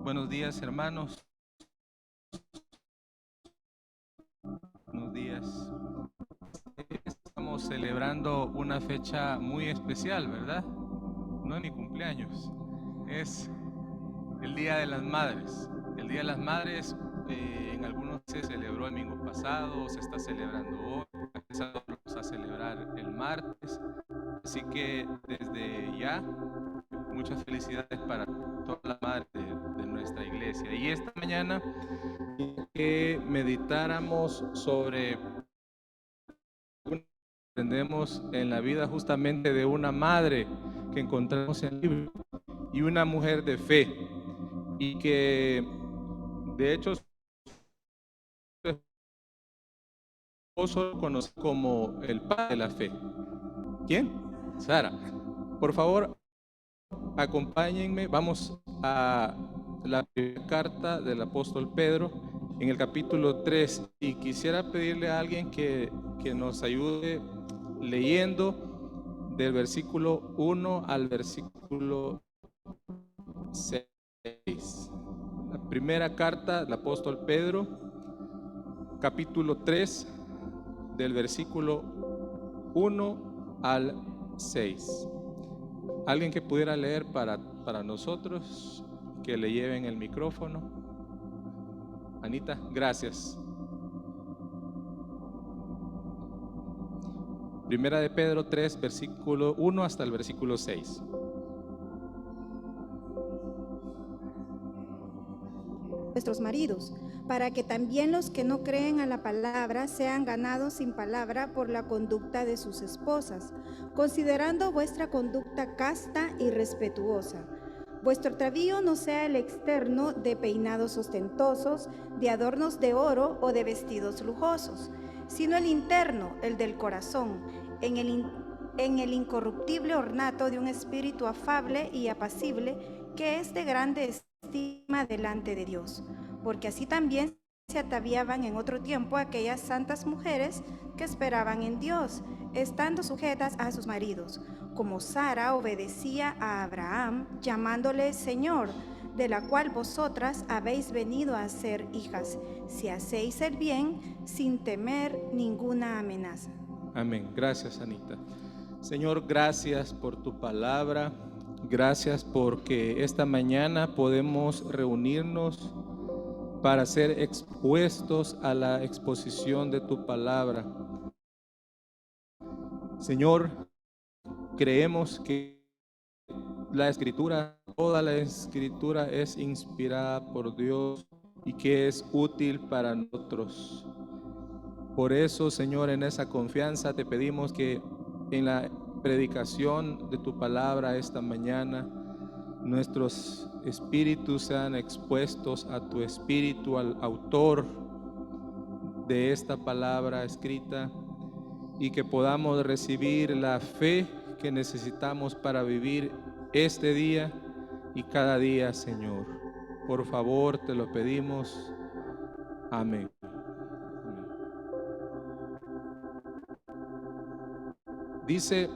Buenos días, hermanos. Buenos días. Estamos celebrando una fecha muy especial, ¿verdad? No es mi cumpleaños, es el Día de las Madres. El Día de las Madres en algunos se celebró el domingo pasado, se está celebrando hoy, vamos a celebrar el martes. Así que desde ya, muchas felicidades para todas las madres de nuestra iglesia. Y esta mañana que meditáramos sobre aprendemos en la vida justamente de una madre que encontramos en el libro y una mujer de fe, y que de hecho su esposo lo conoce como el padre de la fe. ¿Quién? Sara. Por favor, acompáñenme, vamos a la primera carta del apóstol Pedro en el capítulo 3, y quisiera pedirle a alguien que nos ayude leyendo del versículo 1 al versículo 6. La primera carta del apóstol Pedro, capítulo 3, del versículo 1 al 6. Alguien que pudiera leer para nosotros, que le lleven el micrófono. Anita, gracias. Primera de Pedro 3, versículo 1 hasta el versículo 6. Nuestros maridos, para que también los que no creen a la palabra sean ganados sin palabra por la conducta de sus esposas, considerando vuestra conducta casta y respetuosa. Vuestro atavío no sea el externo de peinados ostentosos, de adornos de oro o de vestidos lujosos, sino el interno, el del corazón, en el incorruptible ornato de un espíritu afable y apacible, que es de grande estima delante de Dios, porque así también se ataviaban en otro tiempo aquellas santas mujeres que esperaban en Dios, estando sujetas a sus maridos, como Sara obedecía a Abraham, llamándole Señor, de la cual vosotras habéis venido a ser hijas, si hacéis el bien sin temer ninguna amenaza. Amén. Gracias, Anita. Señor, gracias por tu palabra. Gracias porque esta mañana podemos reunirnos para ser expuestos a la exposición de tu palabra. Señor, creemos que la escritura, toda la escritura es inspirada por Dios y que es útil para nosotros. Por eso, Señor, en esa confianza te pedimos que en la predicación de tu palabra esta mañana, nuestros espíritus sean expuestos a tu espíritu, al autor de esta palabra escrita, y que podamos recibir la fe que necesitamos para vivir este día y cada día, Señor. Por favor, te lo pedimos. Amén. Dice: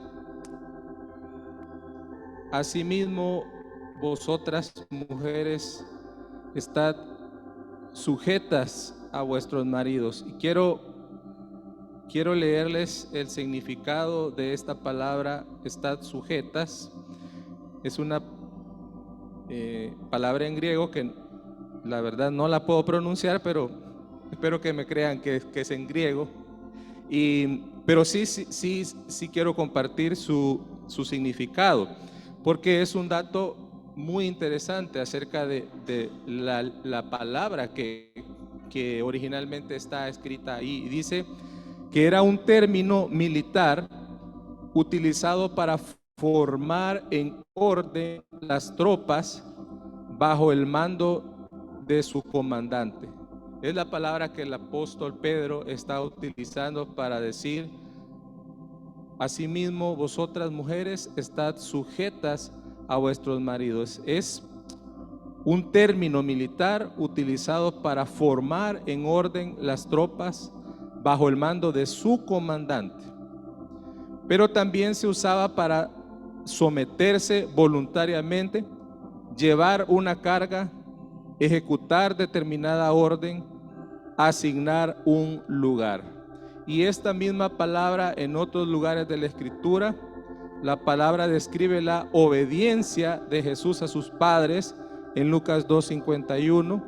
asimismo, vosotras mujeres, estad sujetas a vuestros maridos. Y quiero leerles el significado de esta palabra, estad sujetas. Es una palabra en griego que la verdad no la puedo pronunciar, pero espero que me crean que es en griego. Pero sí quiero compartir su significado, porque es un dato muy interesante acerca de la palabra que originalmente está escrita ahí. Dice que era un término militar utilizado para formar en orden las tropas bajo el mando de su comandante. Es la palabra que el apóstol Pedro está utilizando para decir: asimismo, vosotras mujeres, estad sujetas a vuestros maridos. Es un término militar utilizado para formar en orden las tropas bajo el mando de su comandante, pero también se usaba para someterse voluntariamente, llevar una carga ejecutar determinada orden, asignar un lugar. Y esta misma palabra en otros lugares de la Escritura, la palabra describe la obediencia de Jesús a sus padres en Lucas 2:51,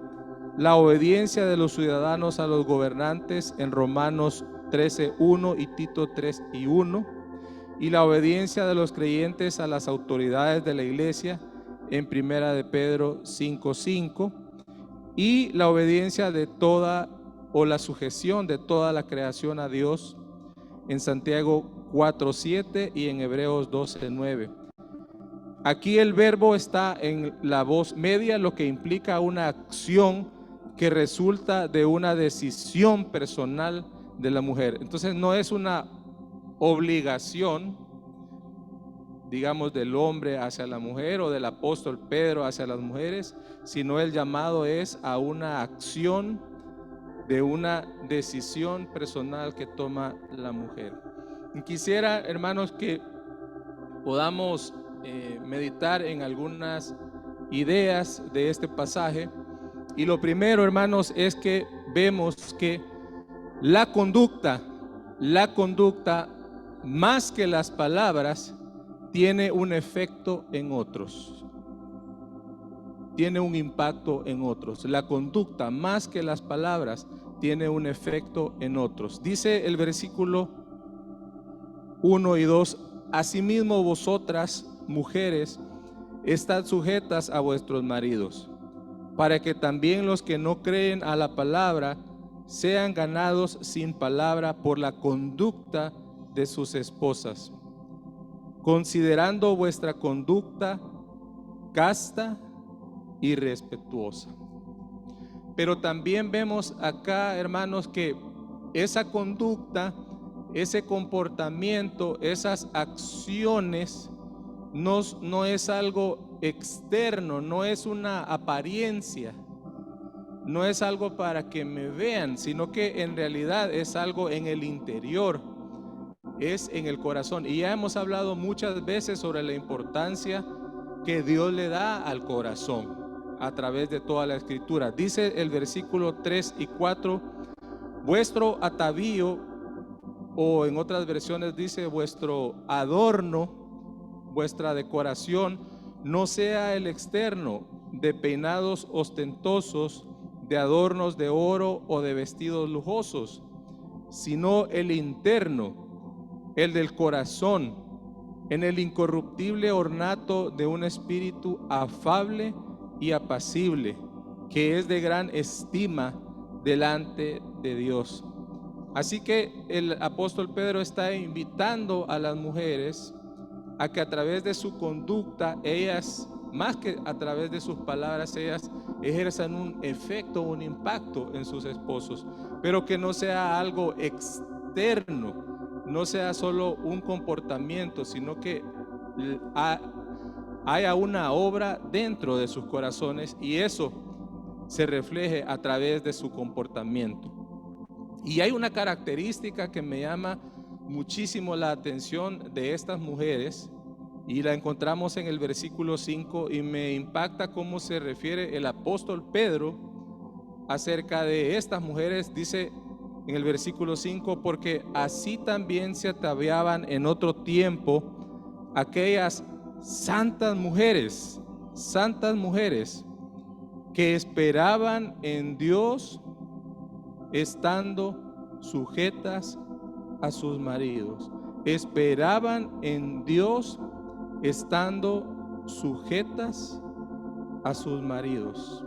la obediencia de los ciudadanos a los gobernantes en Romanos 13:1 y Tito 3:1, y la obediencia de los creyentes a las autoridades de la iglesia en Primera de Pedro 5:5, y la obediencia de toda o la sujeción de toda la creación a Dios en Santiago 4:7 y en Hebreos 12:9. Aquí el verbo está en la voz media, lo que implica una acción que resulta de una decisión personal de la mujer. Entonces no es una obligación, digamos, del hombre hacia la mujer o del apóstol Pedro hacia las mujeres, sino el llamado es a una acción de una decisión personal que toma la mujer. Y quisiera, hermanos, que podamos meditar en algunas ideas de este pasaje. Y lo primero, hermanos, es que vemos que la conducta, más que las palabras, tiene un efecto en otros. Tiene un impacto en otros. La conducta, más que las palabras, tiene un efecto en otros. Dice el versículo 1 y 2: asimismo vosotras, mujeres, estad sujetas a vuestros maridos, para que también los que no creen a la palabra sean ganados sin palabra por la conducta de sus esposas, considerando vuestra conducta casta y respetuosa. Pero también vemos acá, hermanos, que esa conducta, ese comportamiento, esas acciones no es algo externo, no es una apariencia, no es algo para que me vean, sino que en realidad es algo en el interior, es en el corazón. Y ya hemos hablado muchas veces sobre la importancia que Dios le da al corazón a través de toda la Escritura. Dice el versículo 3 y 4: vuestro atavío, o en otras versiones dice vuestro adorno, vuestra decoración, no sea el externo, de peinados ostentosos, de adornos de oro o de vestidos lujosos, sino el interno, el del corazón, en el incorruptible ornato de un espíritu afable y apacible, que es de gran estima delante de Dios. Así que el apóstol Pedro está invitando a las mujeres a que a través de su conducta, ellas, más que a través de sus palabras, ellas ejerzan un efecto, un impacto en sus esposos, pero que no sea algo externo, no sea solo un comportamiento, sino que haya una obra dentro de sus corazones y eso se refleje a través de su comportamiento. Y hay una característica que me llama muchísimo la atención de estas mujeres, y la encontramos en el versículo 5, y me impacta cómo se refiere el apóstol Pedro acerca de estas mujeres. Dice en el versículo 5: porque así también se ataviaban en otro tiempo aquellas santas mujeres que esperaban en Dios, estando sujetas a sus maridos. Esperaban en Dios, estando sujetas a sus maridos.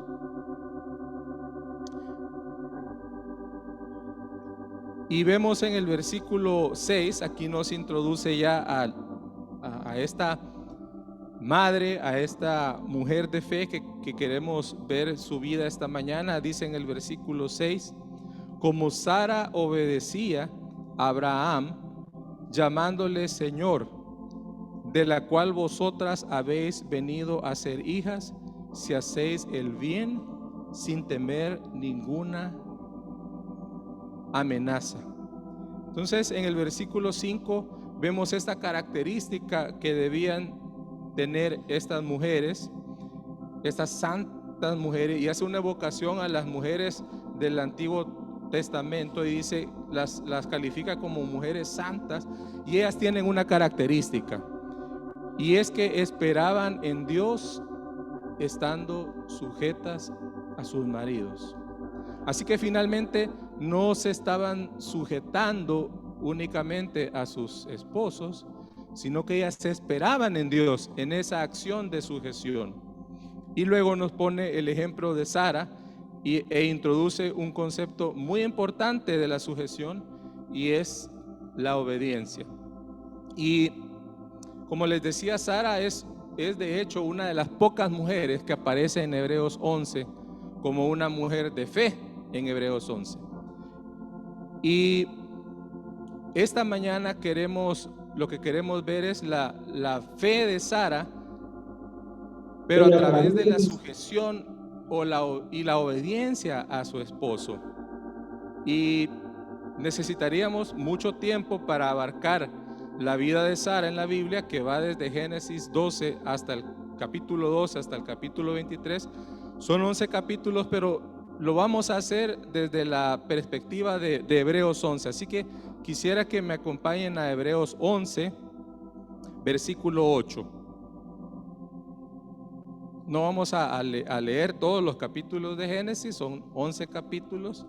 Y vemos en el versículo 6, aquí nos introduce ya a esta madre, a esta mujer de fe que queremos ver su vida esta mañana. Dice en el versículo 6: como Sara obedecía a Abraham, llamándole Señor, de la cual vosotras habéis venido a ser hijas, si hacéis el bien sin temer ninguna amenaza. Entonces en el versículo 5 vemos esta característica que debían tener estas mujeres, estas mujeres y hace una evocación a las mujeres del Antiguo Testamento y dice, las califica como mujeres santas, y ellas tienen una característica, y es que esperaban en Dios estando sujetas a sus maridos. Así que finalmente no se estaban sujetando únicamente a sus esposos, sino que ellas se esperaban en Dios en esa acción de sujeción. Y luego nos pone el ejemplo de Sara e introduce un concepto muy importante de la sujeción, y es la obediencia. Y como les decía, Sara es de hecho una de las pocas mujeres que aparece en Hebreos 11 como una mujer de fe en Hebreos 11. Y esta mañana lo que queremos ver es la fe de Sara, pero a través de la sujeción y la obediencia a su esposo. Y necesitaríamos mucho tiempo para abarcar la vida de Sara en la Biblia, que va desde Génesis 12 hasta el capítulo 12 hasta el capítulo 23. Son 11 capítulos, pero lo vamos a hacer desde la perspectiva de Hebreos 11. Así que quisiera que me acompañen a Hebreos 11, versículo 8. No vamos a leer todos los capítulos de Génesis, son 11 capítulos,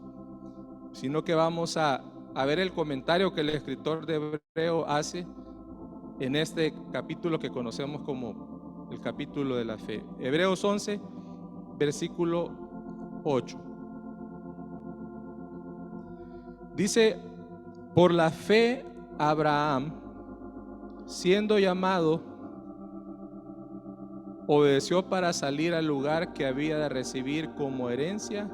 sino que vamos a ver el comentario que el escritor de Hebreo hace en este capítulo que conocemos como el capítulo de la fe. Hebreos 11, versículo 8. Dice: por la fe Abraham, siendo llamado, obedeció para salir al lugar que había de recibir como herencia,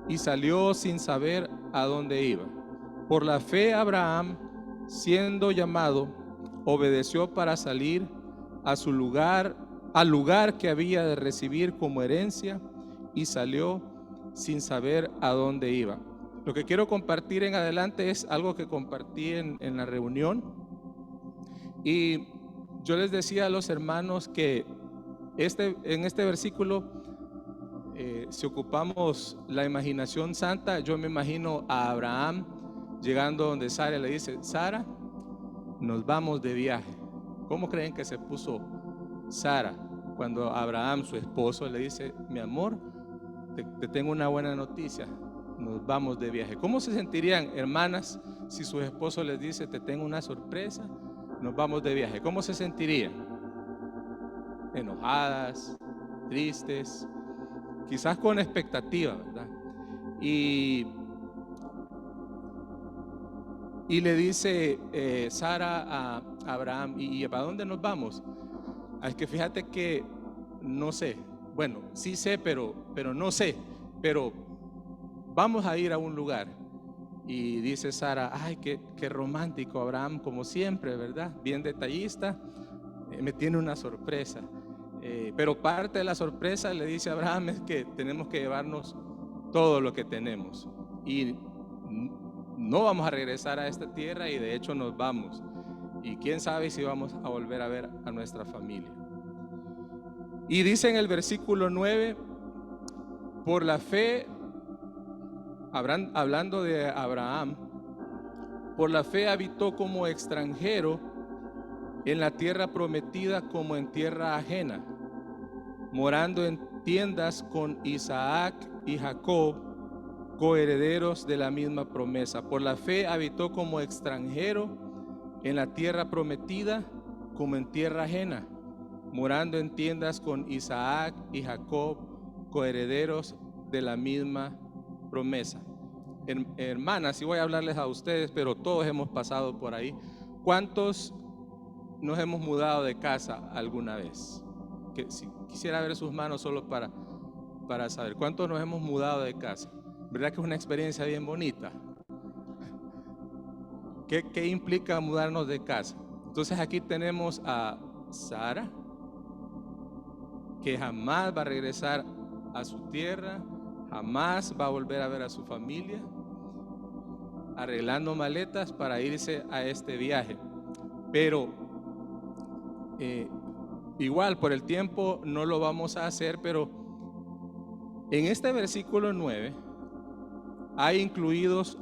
y salió sin saber a dónde iba. Por la fe Abraham, siendo llamado, obedeció para salir a su lugar, al lugar que había de recibir como herencia, y salió sin saber a dónde iba. Lo que quiero compartir en adelante es algo que compartí en la reunión, y yo les decía a los hermanos que en este versículo, si ocupamos la imaginación santa, yo me imagino a Abraham llegando donde Sara, le dice: Sara, nos vamos de viaje. ¿Cómo creen que se puso Sara cuando Abraham, su esposo, le dice: mi amor, te tengo una buena noticia, nos vamos de viaje? ¿Cómo se sentirían, hermanas, si su esposo les dice: te tengo una sorpresa, nos vamos de viaje? ¿Cómo se sentirían? Enojadas, tristes, quizás con expectativa, ¿verdad? Y le dice Sara a Abraham: ¿y para dónde nos vamos? Es que fíjate que no sé. Bueno, sí sé, pero no sé. Pero vamos a ir a un lugar. Y dice Sara: ay, qué romántico Abraham, como siempre, ¿verdad? Bien detallista, me tiene una sorpresa. Pero parte de la sorpresa, le dice Abraham, es que tenemos que llevarnos todo lo que tenemos. Y no vamos a regresar a esta tierra, y de hecho nos vamos. Y quién sabe si vamos a volver a ver a nuestra familia. Y dice en el versículo 9: por la fe, hablando de Abraham, por la fe habitó como extranjero en la tierra prometida, como en tierra ajena, morando en tiendas con Isaac y Jacob, coherederos de la misma promesa. Por la fe habitó como extranjero en la tierra prometida, como en tierra ajena, morando en tiendas con Isaac y Jacob, coherederos de la misma promesa. Hermanas, y voy a hablarles a ustedes, pero todos hemos pasado por ahí. ¿Cuántos nos hemos mudado de casa alguna vez? Que si quisiera ver sus manos solo para saber cuántos nos hemos mudado de casa. ¿Verdad que es una experiencia bien bonita? ¿Qué implica mudarnos de casa? Entonces aquí tenemos a Sara, que jamás va a regresar a su tierra, jamás va a volver a ver a su familia, arreglando maletas para irse a este viaje. Pero igual por el tiempo no lo vamos a hacer, pero en este versículo 9 hay incluidos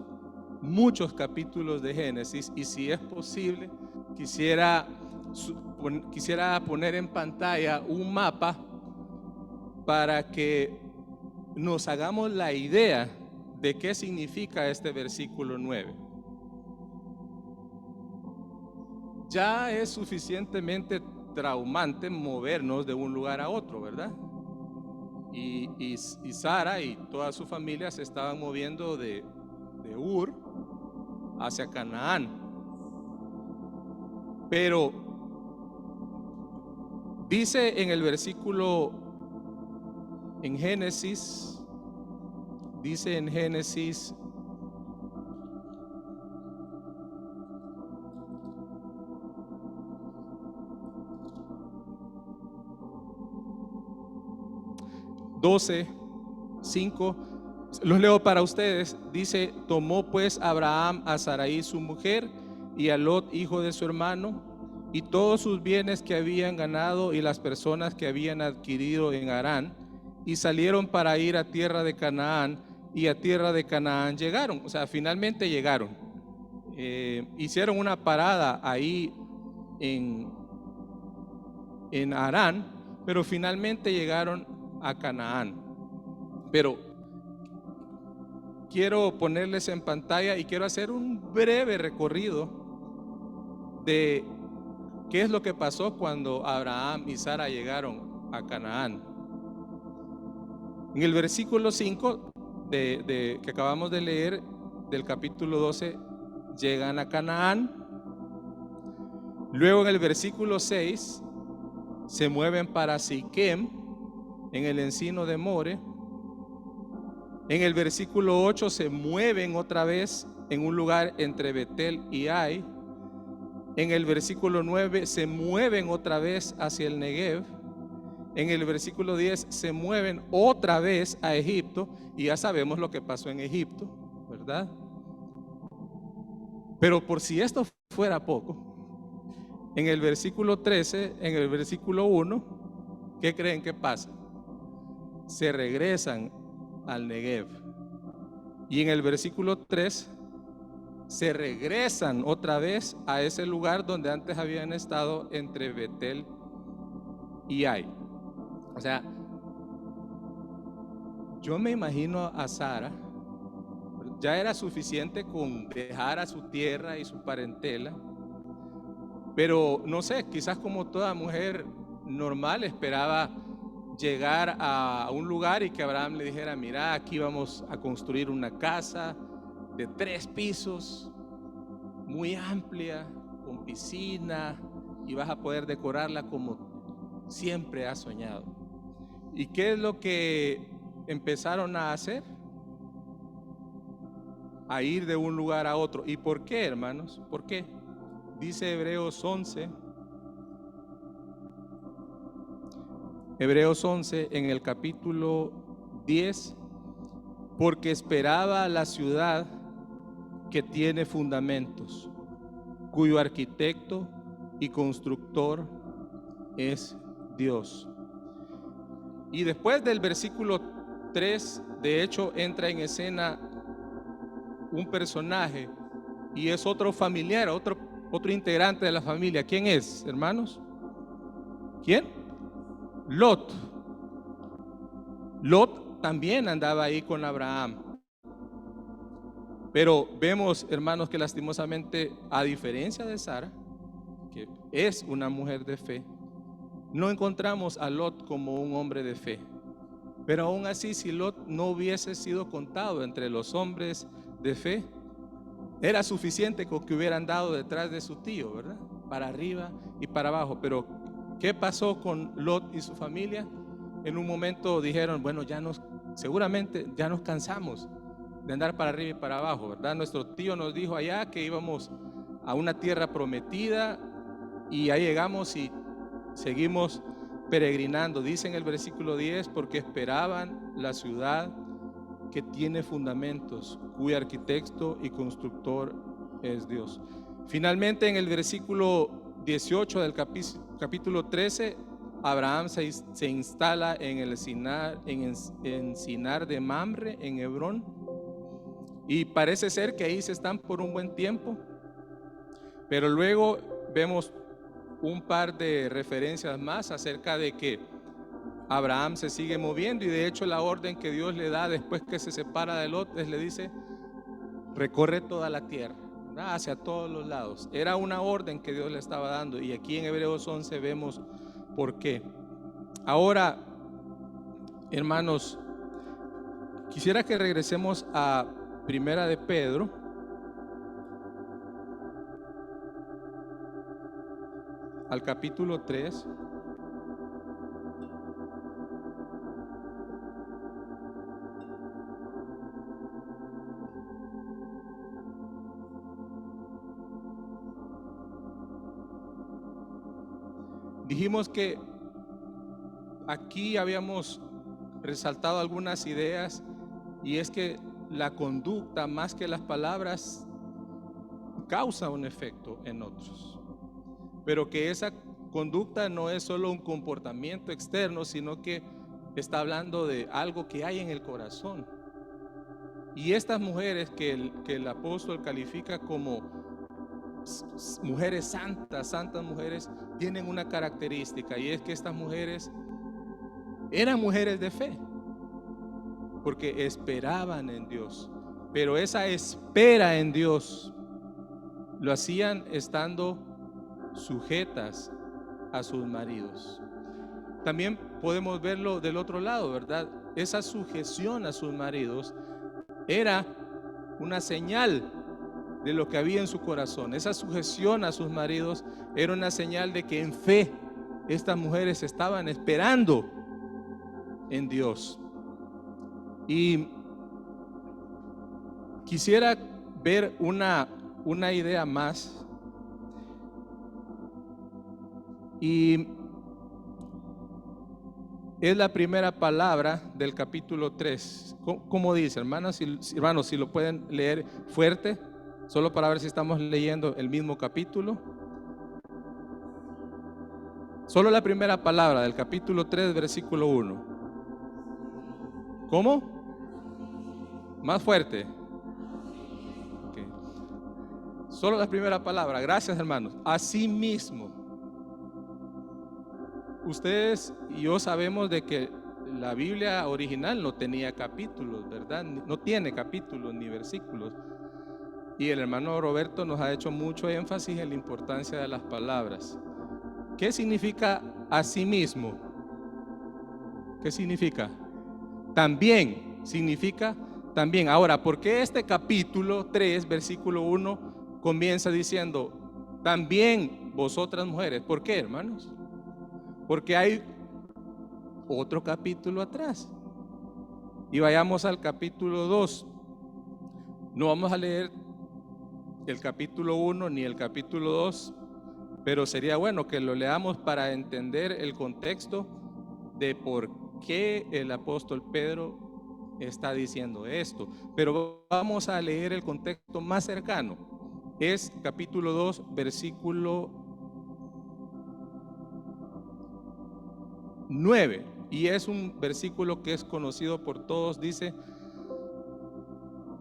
muchos capítulos de Génesis, y si es posible quisiera poner en pantalla un mapa para que nos hagamos la idea de qué significa este versículo 9. Ya es suficientemente traumante movernos de un lugar a otro, ¿verdad? Y Sara y toda su familia se estaban moviendo de Ur hacia Canaán. Pero dice en el versículo, en Génesis, dice en Génesis 12:5, los leo para ustedes. Dice: tomó pues Abraham a Sarai su mujer y a Lot hijo de su hermano y todos sus bienes que habían ganado y las personas que habían adquirido en Harán, y salieron para ir a tierra de Canaán, y a tierra de Canaán llegaron. O sea, finalmente llegaron. Hicieron una parada ahí en Harán, pero finalmente llegaron a Canaán. Pero quiero ponerles en pantalla y quiero hacer un breve recorrido de qué es lo que pasó cuando Abraham y Sara llegaron a Canaán. En el versículo 5 que acabamos de leer del capítulo 12, llegan a Canaán. Luego en el versículo 6 se mueven para Siquem, en el encino de More. En el versículo 8 se mueven otra vez en un lugar entre Betel y Ai. En el versículo 9 se mueven otra vez hacia el Negev. En el versículo 10 se mueven otra vez a Egipto, y ya sabemos lo que pasó en Egipto, ¿verdad? Pero por si esto fuera poco, en el versículo 13, en el versículo 1, ¿qué creen que pasa? Se regresan al Negev. Y en el versículo 3 se regresan otra vez a ese lugar donde antes habían estado, entre Betel y Ai. O sea, yo me imagino a Sara, ya era suficiente con dejar a su tierra y su parentela, pero no sé, quizás como toda mujer normal esperaba llegar a un lugar y que Abraham le dijera: mira, aquí vamos a construir una casa de 3 pisos, muy amplia, con piscina, y vas a poder decorarla como siempre has soñado. ¿Y qué es lo que empezaron a hacer? A ir de un lugar a otro. ¿Y por qué, hermanos? ¿Por qué? Dice Hebreos 11, en el capítulo 10, porque esperaba la ciudad que tiene fundamentos, cuyo arquitecto y constructor es Dios. Y después del versículo 3, de hecho, entra en escena un personaje, y es otro familiar, otro integrante de la familia. ¿Quién es, hermanos? ¿Quién? Lot. Lot también andaba ahí con Abraham. Pero vemos, hermanos, que lastimosamente, a diferencia de Sara, que es una mujer de fe, no encontramos a Lot como un hombre de fe. Pero aún así, si Lot no hubiese sido contado entre los hombres de fe, era suficiente con que hubieran dado detrás de su tío, ¿verdad? Para arriba y para abajo. Pero ¿qué pasó con Lot y su familia? En un momento dijeron: bueno, seguramente ya nos cansamos de andar para arriba y para abajo, ¿verdad? Nuestro tío nos dijo allá que íbamos a una tierra prometida, y ahí llegamos y seguimos peregrinando. Dice en el versículo 10, porque esperaban la ciudad que tiene fundamentos, cuyo arquitecto y constructor es Dios. Finalmente, en el versículo 18 del capítulo 13, Abraham se instala en el encinar de Mamre, en Hebrón, y parece ser que ahí se están por un buen tiempo, pero luego vemos un par de referencias más acerca de que Abraham se sigue moviendo, y de hecho la orden que Dios le da después que se separa de Lot le dice: recorre toda la tierra, ¿verdad? Hacia todos los lados. Era una orden que Dios le estaba dando, y aquí en Hebreos 11 vemos por qué. Ahora, hermanos, quisiera que regresemos a Primera de Pedro, al capítulo 3. Dijimos que aquí habíamos resaltado algunas ideas, y es que la conducta más que las palabras causa un efecto en otros, pero que esa conducta no es solo un comportamiento externo, sino que está hablando de algo que hay en el corazón. Y estas mujeres que el apóstol califica como mujeres santas, santas mujeres, tienen una característica, y es que estas mujeres eran mujeres de fe, porque esperaban en Dios, pero esa espera en Dios lo hacían estando sujetas a sus maridos. También podemos verlo del otro lado, ¿verdad? Esa sujeción a sus maridos era una señal de lo que había en su corazón. Esa sujeción a sus maridos era una señal de que en fe estas mujeres estaban esperando en Dios. Y quisiera ver una idea más, y es la primera palabra del capítulo 3. ¿Cómo dice, hermanos? Hermanos, si lo pueden leer fuerte, solo para ver si estamos leyendo el mismo capítulo. Solo la primera palabra del capítulo 3, versículo 1. ¿Cómo? Más fuerte. Okay. Solo la primera palabra. Gracias, hermanos. Asimismo, ustedes y yo sabemos de que la Biblia original no tenía capítulos, ¿verdad? No tiene capítulos ni versículos. Y el hermano Roberto nos ha hecho mucho énfasis en la importancia de las palabras. ¿Qué significa asimismo? ¿Qué significa? También significa también. Ahora, ¿por qué este capítulo 3, versículo 1 comienza diciendo también vosotras mujeres? ¿Por qué, hermanos? Porque hay otro capítulo atrás. Y vayamos al capítulo 2. No vamos a leer el capítulo 1 ni el capítulo 2, pero sería bueno que lo leamos para entender el contexto de por qué el apóstol Pedro está diciendo esto. Pero vamos a leer el contexto más cercano. Es capítulo 2, versículo 9, y es un versículo que es conocido por todos. Dice: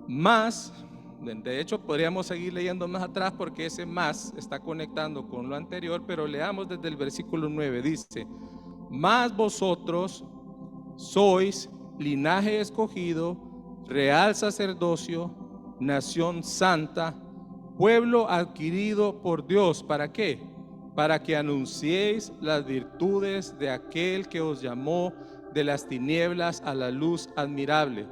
más, de hecho podríamos seguir leyendo más atrás porque ese más está conectando con lo anterior, pero leamos desde el versículo 9. Dice: mas vosotros sois linaje escogido, real sacerdocio, nación santa, pueblo adquirido por Dios. ¿Para qué? Para que anunciéis las virtudes de aquel que os llamó de las tinieblas a la luz admirable.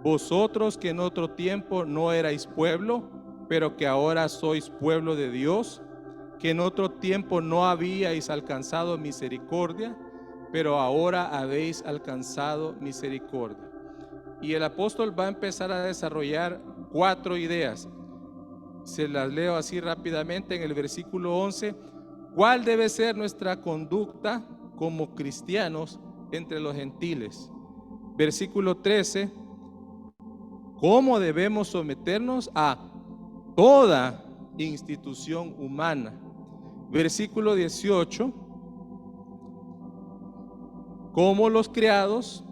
Vosotros que en otro tiempo no erais pueblo, pero que ahora sois pueblo de Dios, que en otro tiempo no habíais alcanzado misericordia, pero ahora habéis alcanzado misericordia. Y el apóstol va a empezar a desarrollar 4 ideas. Se las leo así rápidamente. En el versículo 11, ¿cuál debe ser nuestra conducta como cristianos entre los gentiles? Versículo 13, ¿cómo debemos someternos a toda institución humana? Versículo 18, como los criados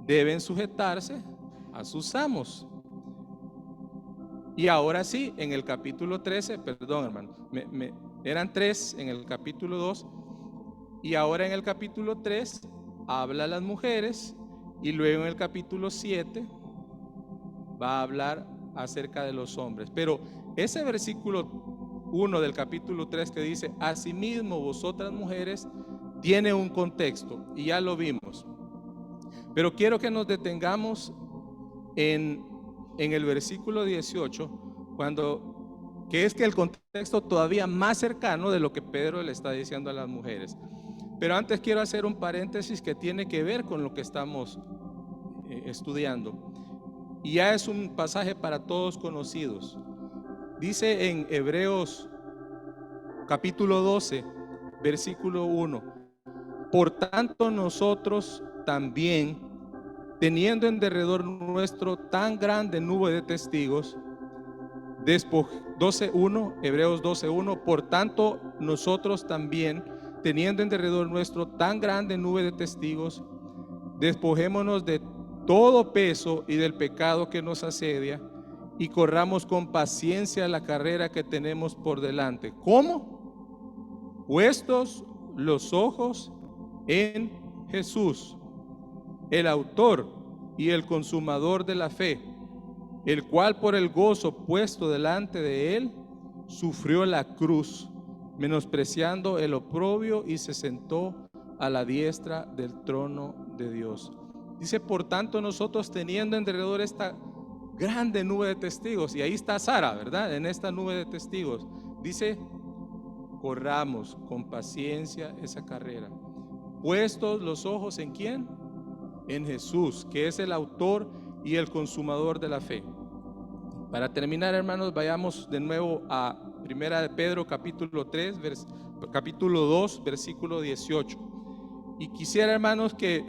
deben sujetarse a sus amos. Y ahora sí, en el capítulo 13, perdón hermano, eran 3 en el capítulo 2, y ahora en el capítulo 3 habla a las mujeres, y luego en el capítulo 7 va a hablar acerca de los hombres. Pero ese versículo 1 del capítulo 3 que dice, asimismo vosotras mujeres, tiene un contexto, y ya lo vimos. Pero quiero que nos detengamos en el versículo 18, que es que el contexto todavía más cercano de lo que Pedro le está diciendo a las mujeres. Pero antes quiero hacer un paréntesis que tiene que ver con lo que estamos estudiando. Y ya es un pasaje para todos conocidos. Dice en Hebreos capítulo 12, versículo 1, por tanto nosotros también, teniendo en derredor nuestro tan grande nube de testigos, 12:1, Hebreos 12:1, por tanto nosotros también, teniendo en derredor nuestro tan grande nube de testigos, despojémonos de todo peso y del pecado que nos asedia, y corramos con paciencia la carrera que tenemos por delante. ¿Cómo? Puestos los ojos en Jesús, el autor y el consumador de la fe, el cual por el gozo puesto delante de él sufrió la cruz, menospreciando el oprobio, y se sentó a la diestra del trono de Dios. Dice, por tanto nosotros, teniendo en derredor esta grande nube de testigos, y ahí está Sara, ¿verdad? En esta nube de testigos, dice, corramos con paciencia esa carrera, puestos los ojos ¿en quién? En Jesús, que es el autor y el consumador de la fe. Para terminar, hermanos, vayamos de nuevo a Primera de Pedro capítulo 3, capítulo 2, versículo 18. Y quisiera, hermanos, que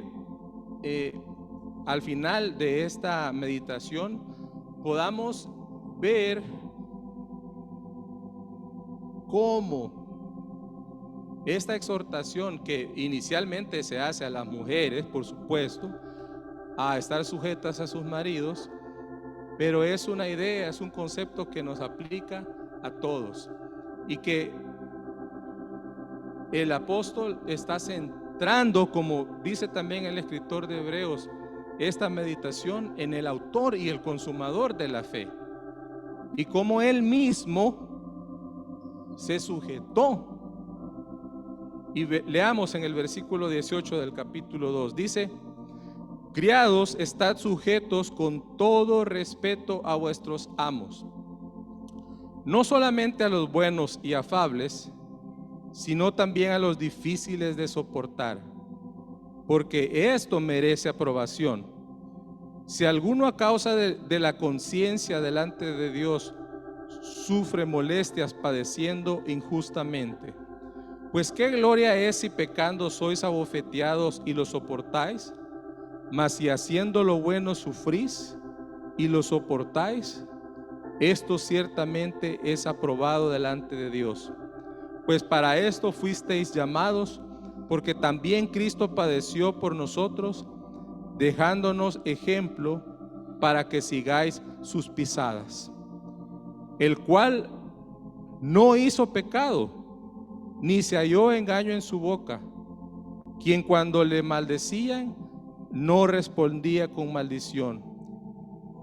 al final de esta meditación podamos ver cómo esta exhortación, que inicialmente se hace a las mujeres, por supuesto, a estar sujetas a sus maridos, pero es una idea, es un concepto que nos aplica a todos, y que el apóstol está centrando, como dice también el escritor de Hebreos, esta meditación en el autor y el consumador de la fe, y cómo él mismo se sujetó. Y leamos en el versículo 18 del capítulo 2, dice, criados, estad sujetos con todo respeto a vuestros amos, no solamente a los buenos y afables, sino también a los difíciles de soportar, porque esto merece aprobación. Si alguno a causa de la conciencia delante de Dios sufre molestias padeciendo injustamente, pues qué gloria es si pecando sois abofeteados y lo soportáis. Mas si haciendo lo bueno sufrís y lo soportáis, esto ciertamente es aprobado delante de Dios. Pues para esto fuisteis llamados, porque también Cristo padeció por nosotros, dejándonos ejemplo para que sigáis sus pisadas, el cual no hizo pecado, ni se halló engaño en su boca, quien cuando le maldecían no respondía con maldición,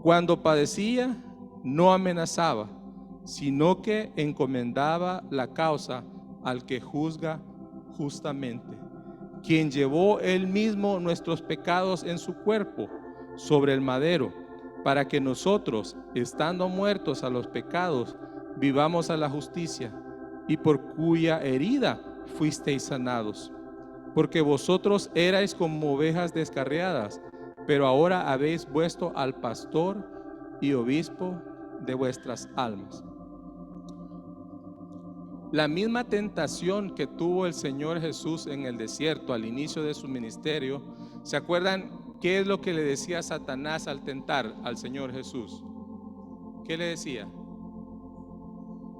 cuando padecía no amenazaba, sino que encomendaba la causa al que juzga justamente, quien llevó él mismo nuestros pecados en su cuerpo sobre el madero, para que nosotros, estando muertos a los pecados, vivamos a la justicia, y por cuya herida fuisteis sanados. Porque vosotros erais como ovejas descarriadas, pero ahora habéis vuelto al pastor y obispo de vuestras almas. La misma tentación que tuvo el Señor Jesús en el desierto al inicio de su ministerio, ¿se acuerdan qué es lo que le decía Satanás al tentar al Señor Jesús? ¿Qué le decía?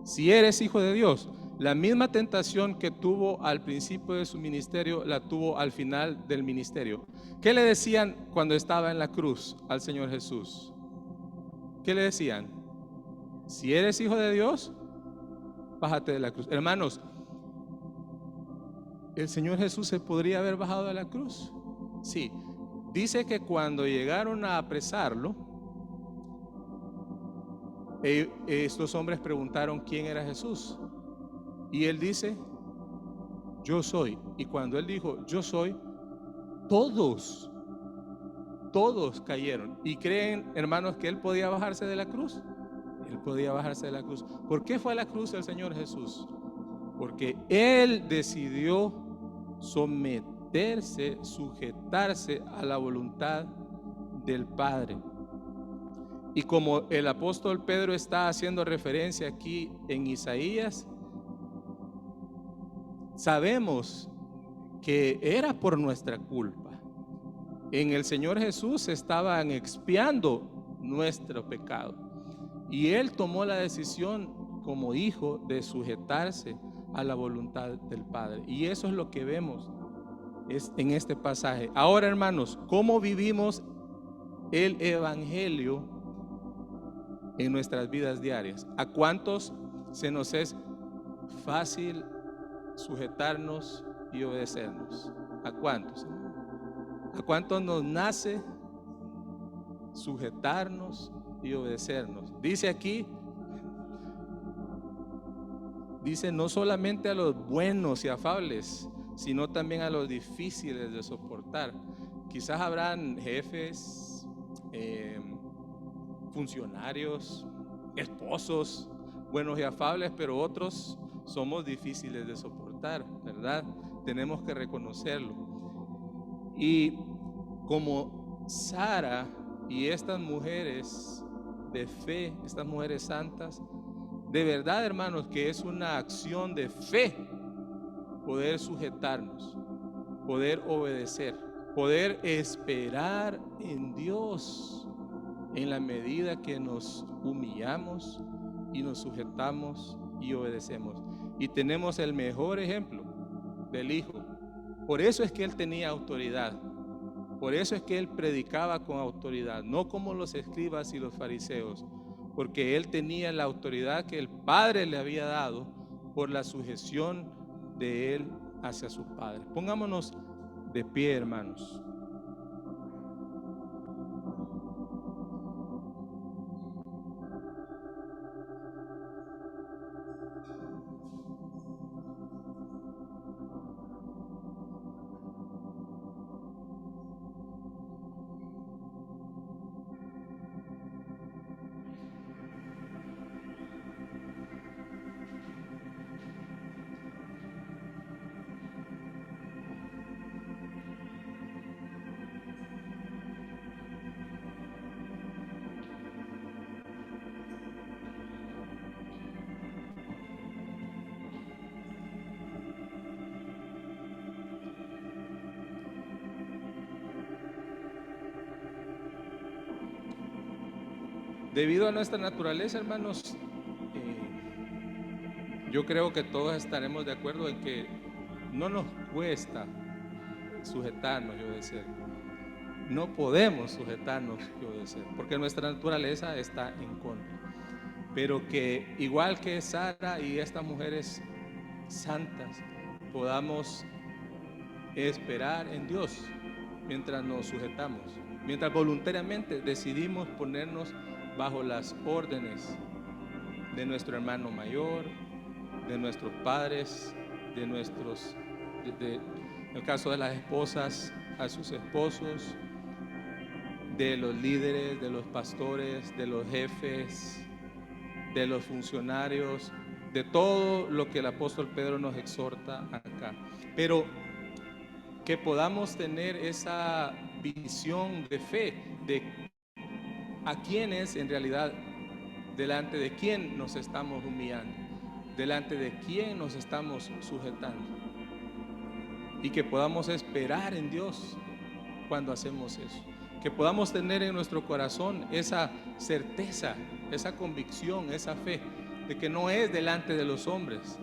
Si eres hijo de Dios, La misma tentación que tuvo al principio de su ministerio, la tuvo al final del ministerio. ¿Qué le decían cuando estaba en la cruz al Señor Jesús? ¿Qué le decían? Si eres hijo de Dios, bájate de la cruz. Hermanos, ¿el Señor Jesús se podría haber bajado de la cruz? Sí. Dice que cuando llegaron a apresarlo, estos hombres preguntaron quién era Jesús. Y él dice, yo soy. Y cuando él dijo, yo soy, todos cayeron. ¿Y creen, hermanos, que él podía bajarse de la cruz? Él podía bajarse de la cruz. ¿Por qué fue a la cruz el Señor Jesús? Porque él decidió someterse, sujetarse a la voluntad del Padre. Y como el apóstol Pedro está haciendo referencia aquí en Isaías, sabemos que era por nuestra culpa. En el Señor Jesús estaban expiando nuestro pecado. Y Él tomó la decisión como hijo de sujetarse a la voluntad del Padre. Y eso es lo que vemos en este pasaje. Ahora, hermanos, ¿cómo vivimos el Evangelio en nuestras vidas diarias? ¿A cuántos se nos es fácil sujetarnos y obedecernos? ¿A cuántos? ¿A cuántos nos nace sujetarnos y obedecernos? Dice aquí, dice no solamente a los buenos y afables, sino también a los difíciles de soportar. Quizás habrán jefes, funcionarios, esposos buenos y afables, pero otros somos difíciles de soportar, ¿verdad? Tenemos que reconocerlo. Y como Sara y estas mujeres de fe, estas mujeres santas, de verdad, hermanos, que es una acción de fe poder sujetarnos, poder obedecer, poder esperar en Dios en la medida que nos humillamos y nos sujetamos y obedecemos. Y tenemos el mejor ejemplo del Hijo. Por eso es que Él tenía autoridad. Por eso es que Él predicaba con autoridad, no como los escribas y los fariseos, porque Él tenía la autoridad que el Padre le había dado por la sujeción de Él hacia su Padre. Pongámonos de pie, hermanos. Debido a nuestra naturaleza, hermanos, yo creo que todos estaremos de acuerdo en que no nos cuesta sujetarnos y obedecer. No podemos sujetarnos y obedecer, porque nuestra naturaleza está en contra. Pero que igual que Sara y estas mujeres santas, podamos esperar en Dios mientras nos sujetamos, mientras voluntariamente decidimos ponernos bajo las órdenes de nuestro hermano mayor, de nuestros padres, de nuestros, en el caso de las esposas, a sus esposos, de los líderes, de los pastores, de los jefes, de los funcionarios, de todo lo que el apóstol Pedro nos exhorta acá. Pero que podamos tener esa visión de fe de a quienes en realidad, delante de quién nos estamos humillando, delante de quién nos estamos sujetando, y que podamos esperar en Dios cuando hacemos eso, que podamos tener en nuestro corazón esa certeza, esa convicción, esa fe de que no es delante de los hombres,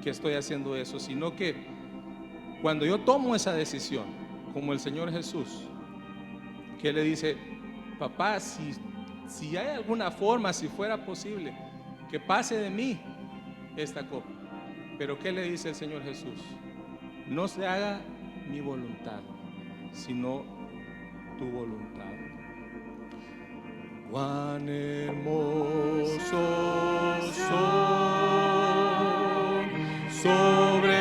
que estoy haciendo eso, sino que cuando yo tomo esa decisión, como el Señor Jesús, que le dice, papá, si hay alguna forma, si fuera posible, que pase de mí esta copa. Pero ¿qué le dice el Señor Jesús? No se haga mi voluntad, sino tu voluntad. Cuán hermosos son sobre